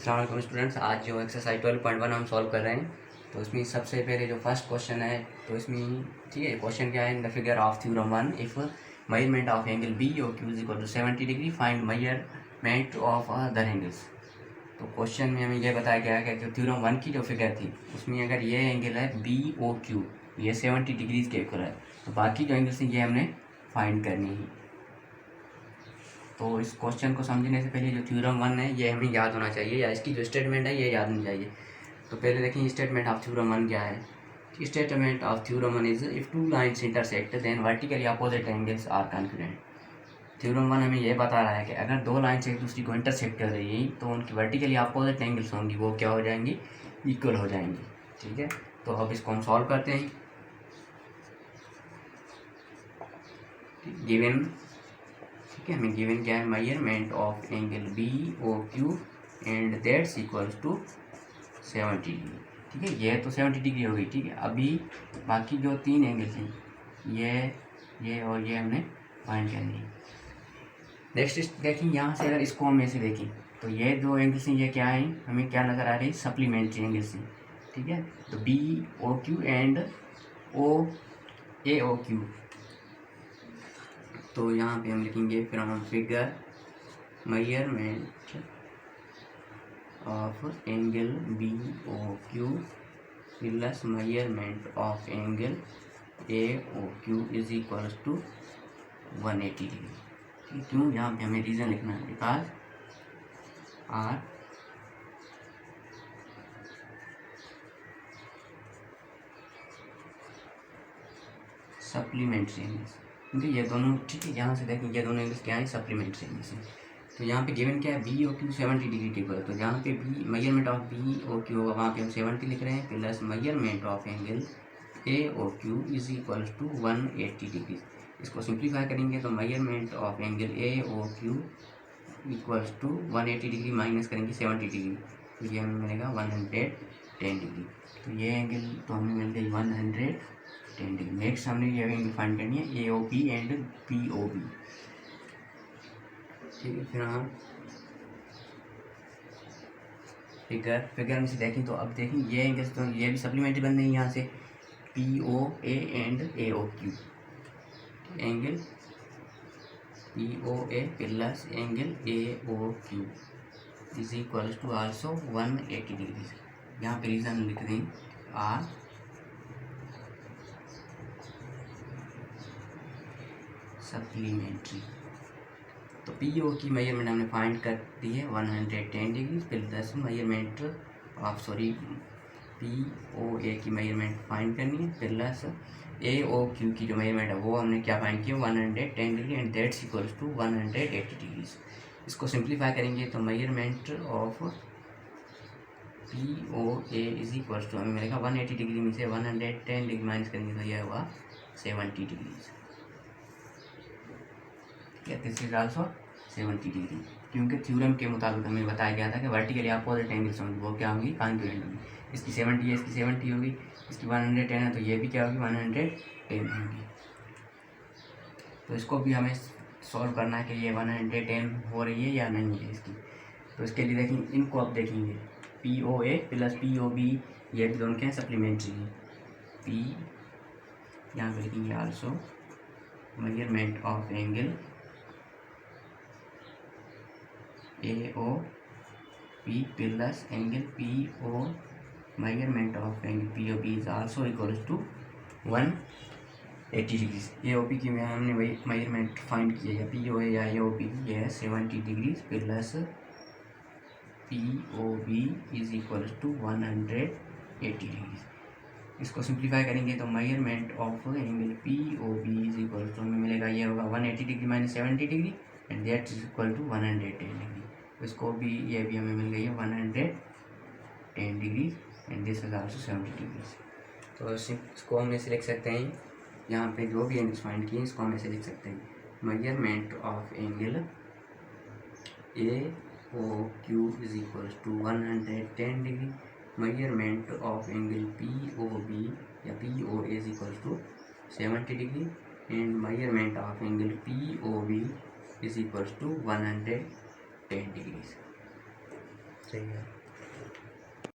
अस्सलाम वालेकुम स्टूडेंट्स। आज जो एक्सरसाइज 12.1 हम सॉल्व कर रहे हैं, तो इसमें सबसे पहले जो फर्स्ट क्वेश्चन है, तो इसमें ठीक है, क्वेश्चन क्या है, in the figure of theorem 1 if measurement of angle B O Q is equal to 70 degree find measurement of other angles. तो क्वेश्चन में हमें यह बताया गया है कि जो थ्योरम 1 की जो फिगर थी उसमें अगर ये एंगल है बी ओ क्यू, ये 70 डिग्रीज के इक्वल है, तो बाकी जो एंगल्स हैं ये हमने फाइंड करनी है। तो इस क्वेश्चन को समझने से पहले जो थ्योरम 1 है ये हमें याद होना चाहिए, या इसकी जो स्टेटमेंट है ये याद होनी चाहिए। तो पहले देखिए स्टेटमेंट ऑफ थ्योरम 1 क्या है। Statement of theorem 1 is if two lines intersect then vertically opposite angles are congruent. Theorem 1 हमें ये बता रहा है कि अगर दो लाइन्स एक दूसरी को इंटरसेक्ट कर रही हैं तो उनकी वर्टिकली अपोजिट एंगल्स होंगी, वो क्या हो जाएंगी, इक्वल हो जाएंगी। ठीक है, तो अब इसको हम सॉल्व करते हैं। गिवन, ठीक है, हमें गिवन क्या है, measurement of angle B O Q and that's equals to 70 degree. ठीक है, ये तो 70 डिग्री हो गई। ठीक है, अभी बाकी जो तीन एंगल्स हैं ये और ये हमने फाइंड करनी है। नेक्स्ट देखिए, यहाँ से अगर इसको हम ऐसे देखें तो ये दो एंगल्स हैं, ये क्या हैं, हमें क्या नज़र आ रही है, सप्लीमेंट्री एंगल्स हैं। ठीक है, तो B O Q and O A O Q. तो यहाँ पे हम लिखेंगे from figure measurement of angle B O Q plus measurement of angle A O Q is equals to 180 degree. क्यों, यहाँ पे हमें रीज़न लिखना है, बिकॉज आर सप्लीमेंट्री एंगल्स, क्योंकि ये दोनों, ठीक है, यहाँ से देखें ये दोनों एंगल्स क्या है, सप्लीमेंट्री एंगल्स हैं। तो यहाँ पे गिवन क्या है, बी ओ क्यू 70 डिग्री के इक्वल है, तो जहाँ पे B measurement of B O Q होगा वहाँ पे हम 70 लिख रहे हैं, plus measurement of angle A O Q is equals to 180 degree. इसको सिंप्लीफाई करेंगे तो measurement of angle A O Q equals to 180 degree minus करेंगे 70 डिग्री, तो ये हमें मिलेगा 110 डिग्री। तो ये एंगल तो हमें मिल गई 110 डिग्री। नेक्स्ट हमने ये एंगल फाइंड करनी है A O P and P O B. ठीक है, फिर हम फिगर में से देखें तो अब देखें ये एंगल्स तो ये भी सप्लीमेंट्री बन रही है, यहाँ से P O A and A O Q, angle P O A plus angle A O Q is equals to also 180 degree. यहाँ पे रीजन लिख दें आर सप्लीमेंट्री। तो पी ओ की मेजरमेंट हमने फाइंड कर दी है 110 degree, plus measurement of P O A की मेजरमेंट फाइंड करनी है, प्लस ए ओ क्यू की जो मेजरमेंट है वो हमने क्या फाइंड किया 110 degree and that's equals to 180 degree. इसको सिंप्लीफाई करेंगे तो measurement of P O A is equals to हमें मिलेगा 180 डिग्री में से 110 डिग्री माइनस करेंगे तो यह होगा 70 degree. This is also 70 degree, क्योंकि थ्योरम के मुताबिक हमें बताया गया था कि वर्टिकली अपोजिट एंगल्स होंगी, वो क्या होंगी, कॉन्ग्रुएंट होंगी। इसकी 70 है, इसकी 70 होगी, इसकी 110 है, तो ये भी क्या होगी, 110 होगी। तो इसको भी हमें सॉल्व करना है कि ये 110 हो रही है या नहीं है इसकी। तो इसके लिए देखेंगे, इनको अब देखेंगे P O A plus P O B, ये भी दोनों क्या हैं, सप्लीमेंट्री हैं। पी यहाँ पे लिखेंगे also measurement of angle A O P plus angle P O measurement of angle P O P is also equals to 180 degree. A O P की में हमने वही मेजरमेंट फाइंड किया है, पी ओ ए या ए ओ पी ये है 70 degree plus P O B is equals to 180 degree. इसको सिंप्लीफाई करेंगे तो measurement of angle P O B is equals to हमें मिलेगा, ये होगा 180 degree minus 70 degree and that is equal to 110 degree. इसको भी, ये भी हमें मिल गई है 110 degree and this is also 70 degree. तो इसको हम ऐसे लिख सकते हैं, यहाँ पे जो भी एंगल्स फाइंड किए इसको हम ऐसे लिख सकते हैं, measurement of angle A O Q is equals to 110 degree, measurement of angle P O B या P O is equals to 70 degree and measurement of angle P O B is equals to 110 degrees. रहिए।